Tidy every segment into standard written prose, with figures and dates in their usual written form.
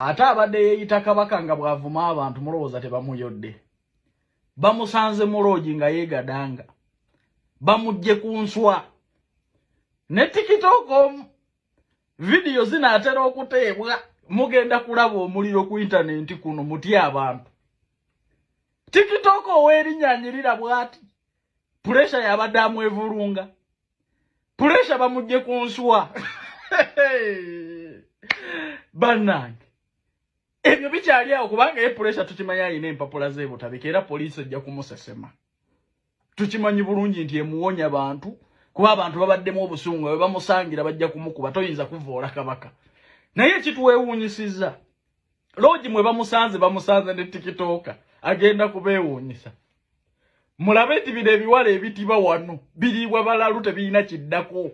ate abadde yeeyita kabaka nga bw'avuma abantu mulowooza tebamuyodde. Bamusanze mu loogi nga yeegadanga, bamugye ku nswa. Ne TikTok vidiyo zinaatera okuteebwa, mugenda kulaba omuliro ku intaneti kuno mutya abantu. TikTok ow'erinnyanyirira bw'ati, puresha yabadde amwevulunga, puresha bamugye ku nswa. Bannange, ebyo bikyali awo kubanga ye puresha tukimanya alina empapula z'ebutabika era poliisi ejja kumusesema. Tukimanyi bulungi nti emuwonya abantu, kuba abantu babaddemu obusungu bwe bamusangira bajja kumukuba, toyinza kuvoola kabaka. Naye ekituweewuunyisizza, loogi mwe bamusanze ne TikTok agenda kubeewuunyisa. Mulabe nti bino ebiwala ebitiba wano biriibwa balalu tebirina kiddako,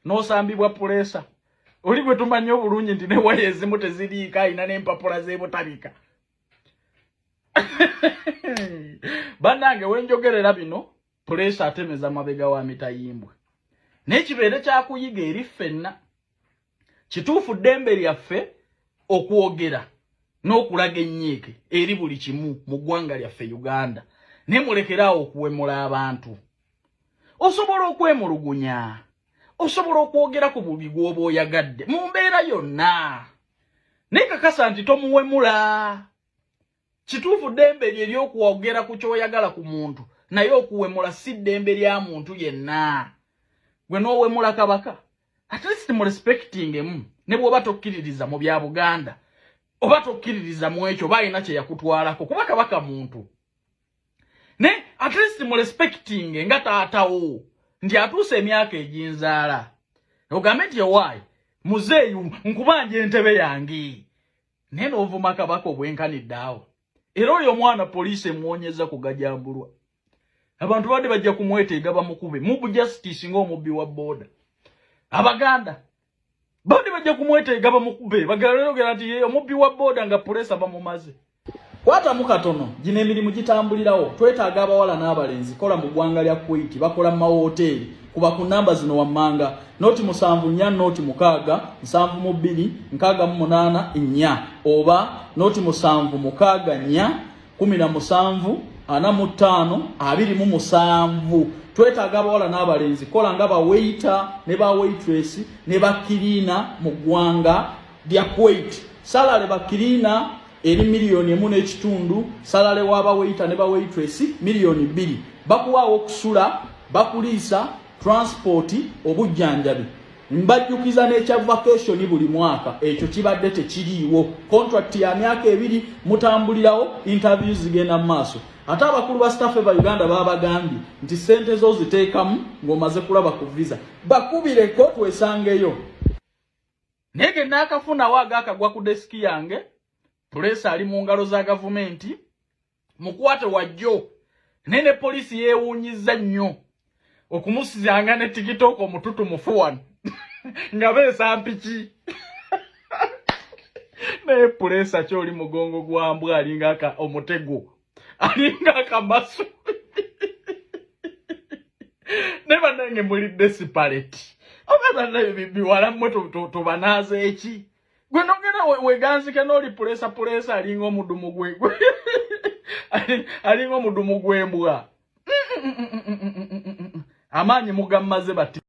n'osambibwa puleesa. Oli gwe tumanyi obulungi nti ne waya ezimu teziriika, alina n'empapula z'ebutabika. Bannange wenjogerera bino, puleesa atemeza mabega wa mitayimbwe. N'ekibeere kyakuyiga eri ffenna. Kituufu ddembe lyaffe okwogera n'okulaga ennyiike eri buli kimu mu ggwanga lyaffe Uganda. Ne mulekeraawo okuwemula abantu. Osobola okwemulugunya, osobola okwogera ku bubi gw'oba oyagadde mu mbeera yonna, naye kakasa nti tomuwemula. Kituufu ddembe lye ery'okwogera ku ky'oyagala ku muntu, naye okuwemula si ddembe lya muntu yenna. Gwe n'owemula kabaka, at least mu respectingemu, ne bw'oba tokkiririza mu bya Buganda, oba tokkiririza mu ekyo balina kye yakutwalako, kuba kabaka muntu. Ne at least mu respecting nga taatawo, nti atuuse emyaka eginzaala. Ogambe nti owaayi, muzeeyu nkubanja entebe yange. Naye n'ovuma kabaka obwenkanidde awo. Era oyo omwana poliisi emuwonyeza kugajambulwa. Abantu badde bajja kumweteega bamukube, mubu justice ng'omubbi wa booda. Abaganda badde bajja kumweteega bamukube, bagalogera nti omubbi wa booda nga puleesa bamumaze. Kwatamu katono, gino emirimu gitambulirawo. Twetaaga abawala n'abalenzi kola mu ggwanga lya Kuwait, bakola mu mawoteeri, kuba ku namba zino wammanga, noti 74 noti 6 72 68 4, oba noti 7 6 4 17 25. Twetaaga abawala n'abalenzi kola nga ba waiter ne ba waitress ne ba cleaner mu ggwanga lya Kuwait. Salale ba cleaner eri $1.5 million, salale waba waiter ne ba waitress $2 million. Bakuwaawo okusula, bakuliisa, transport, obujjanjabi. Mbajjukiza n'ekya vacation buli mwaka, ekyo kibadde tekiriiwo. Contract ya myaka 2 mutambulirawo, interviews zigenda mu maaso. Ate abakulu ba staff ba Uganda babagambye nti sente zo ziteekamu ng'omaze kulaba ku visa. Bakubireko twesangeyo. Nege nakafuna waga akagwa ku desk yange. Puleesa ali mu ngalo za gavumenti. Mukwate wajjo. Nene polisi yeewuunyiza nnyo okumusizanga ne TikTok omututu mufuwano. Nga beesa mpiki. Naye puleesa kyoli mugongo gwa mbwa alinga aka omutego. Alinga akamasu. Neba nange muli desperate. Oba naye biwala mmwe tubanaaze eki. Gwe nogera weganzike n'oli puleesa alinga omudumu gwe. Alinga omudumu gw'embwa. Amaanyi mugammaze bati.